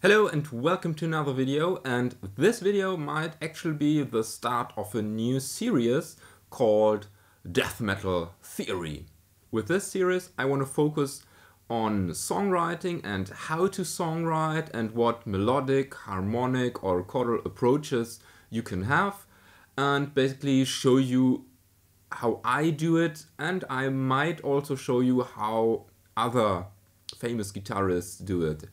Hello and welcome to another video, and this video might actually be the start of a new series called Death Metal Theory. With this series I want to focus on songwriting and how to songwrite and what melodic, harmonic or chordal approaches you can have, and basically show you how I do it, and I might also show you how other famous guitarists do it.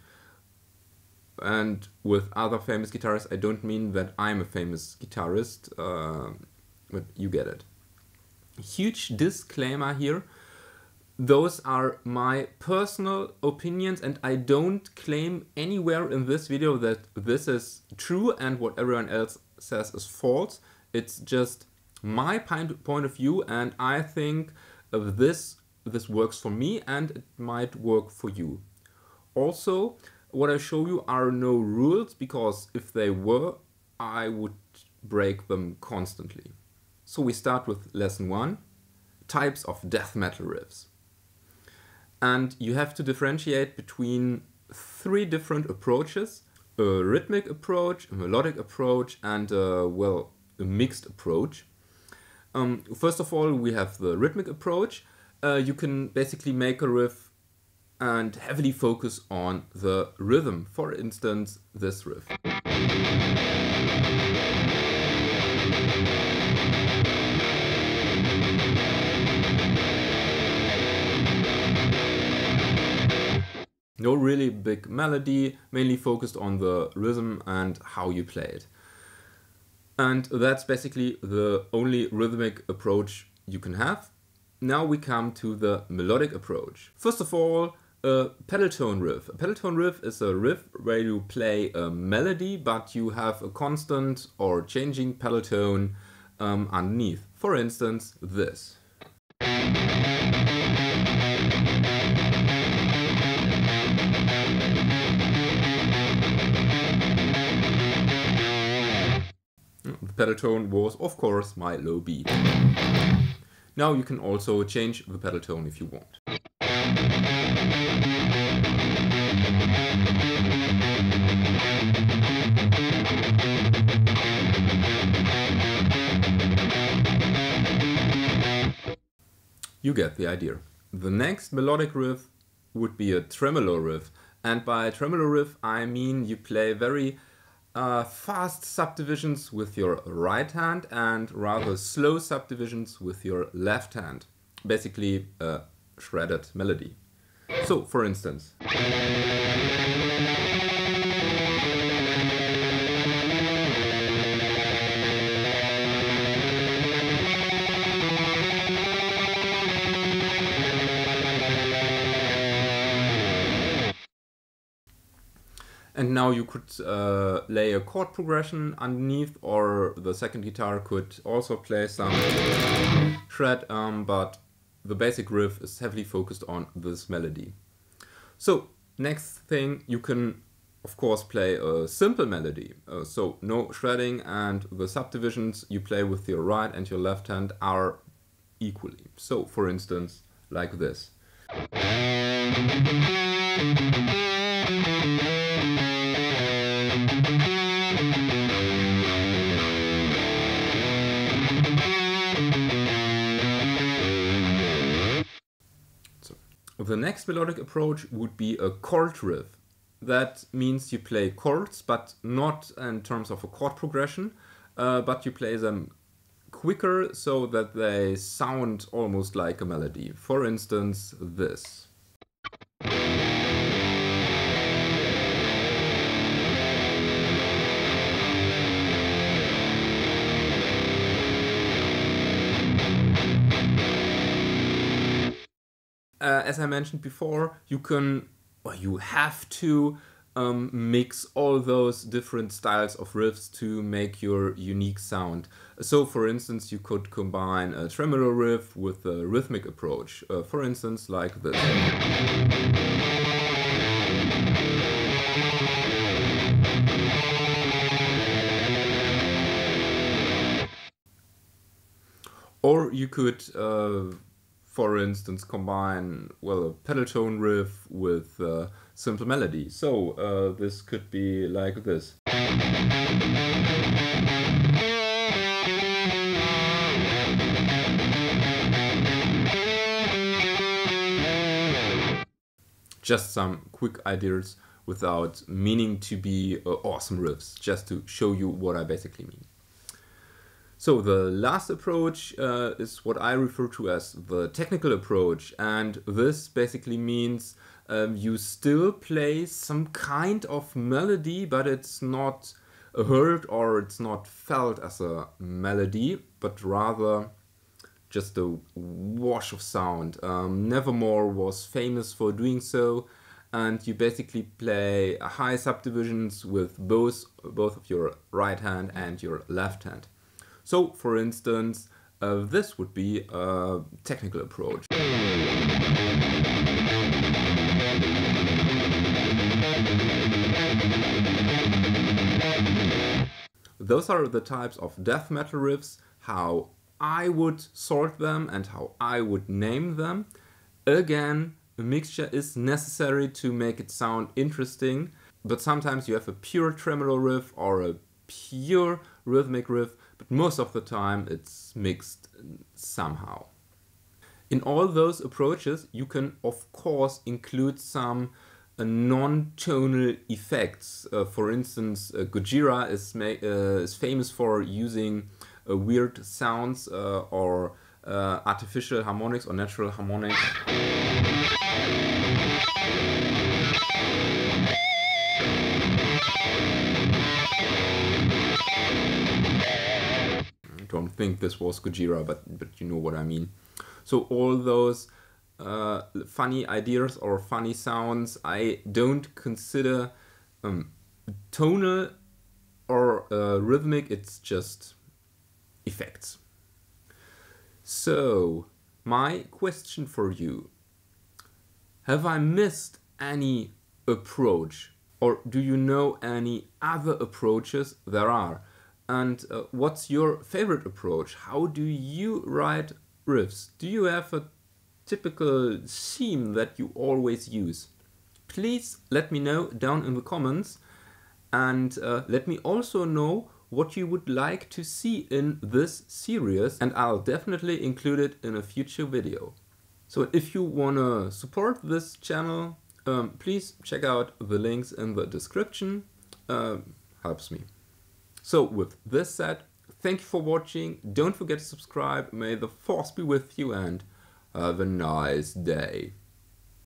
And with other famous guitarists, I don't mean that I'm a famous guitarist, but you get it. Huge disclaimer here. Those are my personal opinions, and I don't claim anywhere in this video that this is true and what everyone else says is false. It's just my point of view, and I think this works for me and it might work for you. Also, what I show you are no rules, because if they were, I would break them constantly. So we start with lesson 1, types of death metal riffs. And you have to differentiate between 3 different approaches: a rhythmic approach, a melodic approach, and a mixed approach. First of all, we have the rhythmic approach. You can basically make a riff and heavily focus on the rhythm. For instance, this riff. No really big melody, mainly focused on the rhythm and how you play it. And that's basically the only rhythmic approach you can have. Now we come to the melodic approach. First of all, a pedal tone riff. A pedal tone riff is a riff where you play a melody, but you have a constant or changing pedal tone underneath. For instance, this. The pedal tone was, of course, my low B. Now you can also change the pedal tone if you want. You get the idea. The next melodic riff would be a tremolo riff. And by tremolo riff I mean you play very fast subdivisions with your right hand and rather slow subdivisions with your left hand. Basically a shredded melody. So, for instance. And now you could lay a chord progression underneath, or the second guitar could also play some shred, but the basic riff is heavily focused on this melody. So, next thing, you can of course play a simple melody. So no shredding, and the subdivisions you play with your right and your left hand are equally. So, for instance, like this. The next melodic approach would be a chord riff. That means you play chords, but not in terms of a chord progression, but you play them quicker so that they sound almost like a melody. For instance, this. As I mentioned before, you can, or you have to, mix all those different styles of riffs to make your unique sound. So, for instance, you could combine a tremolo riff with a rhythmic approach. For instance, like this. Or you could for instance, combine, well, a pedal tone riff with simple melody. So this could be like this. Just some quick ideas without meaning to be awesome riffs, just to show you what I basically mean. So the last approach is what I refer to as the technical approach, and this basically means you still play some kind of melody, but it's not heard or it's not felt as a melody, but rather just a wash of sound. Nevermore was famous for doing so, and you basically play high subdivisions with both of your right hand and your left hand. So, for instance, this would be a technical approach. Those are the types of death metal riffs, how I would sort them and how I would name them. Again, a mixture is necessary to make it sound interesting, but sometimes you have a pure tremolo riff or a pure rhythmic riff, but most of the time it's mixed somehow. In all those approaches, you can of course include some non-tonal effects. For instance, Gojira is famous for using weird sounds or artificial harmonics or natural harmonics. I don't think this was Gojira, but you know what I mean. So all those funny ideas or funny sounds I don't consider tonal or rhythmic, it's just effects. So my question for you: have I missed any approach, or do you know any other approaches there are? And what's your favorite approach? How do you write riffs? Do you have a typical theme that you always use? Please let me know down in the comments, and let me also know what you would like to see in this series, and I'll definitely include it in a future video. So if you wanna support this channel, please check out the links in the description. Helps me. So with this said, thank you for watching. Don't forget to subscribe. May the force be with you and have a nice day.